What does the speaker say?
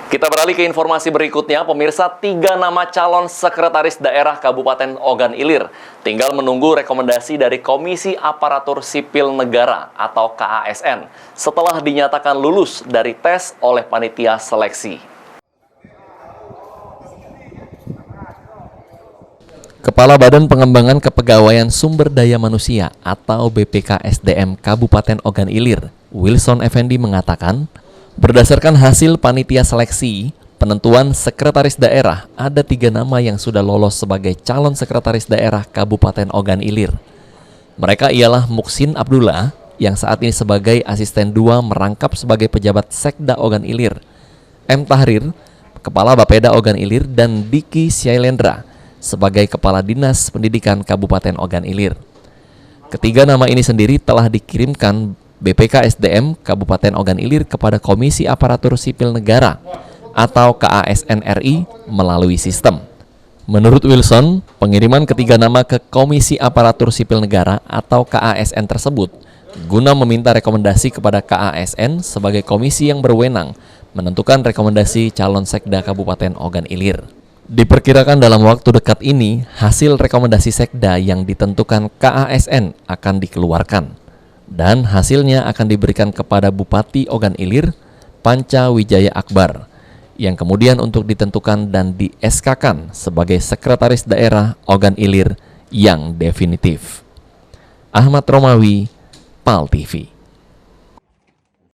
Kita beralih ke informasi berikutnya, pemirsa. 3 nama calon sekretaris daerah Kabupaten Ogan Ilir tinggal menunggu rekomendasi dari Komisi Aparatur Sipil Negara atau KASN setelah dinyatakan lulus dari tes oleh panitia seleksi. Kepala Badan Pengembangan Kepegawaian Sumber Daya Manusia atau BPKSDM Kabupaten Ogan Ilir, Wilson Effendi mengatakan, berdasarkan hasil panitia seleksi, penentuan sekretaris daerah, ada 3 nama yang sudah lolos sebagai calon sekretaris daerah Kabupaten Ogan Ilir. Mereka ialah Muksin Abdullah, yang saat ini sebagai asisten 2 merangkap sebagai pejabat Sekda Ogan Ilir, M. Tahrir, Kepala Bapeda Ogan Ilir, dan Diki Syailendra, sebagai Kepala Dinas Pendidikan Kabupaten Ogan Ilir. Ketiga nama ini sendiri telah dikirimkan BPKSDM Kabupaten Ogan Ilir kepada Komisi Aparatur Sipil Negara atau KASN RI melalui sistem. Menurut Wilson, pengiriman ketiga nama ke Komisi Aparatur Sipil Negara atau KASN tersebut guna meminta rekomendasi kepada KASN sebagai komisi yang berwenang menentukan rekomendasi calon Sekda Kabupaten Ogan Ilir. Diperkirakan dalam waktu dekat ini, hasil rekomendasi Sekda yang ditentukan KASN akan dikeluarkan, dan hasilnya akan diberikan kepada Bupati Ogan Ilir, Panca Wijaya Akbar, yang kemudian untuk ditentukan dan di-SK-kan sebagai Sekretaris Daerah Ogan Ilir yang definitif. Ahmad Romawi, PAL TV.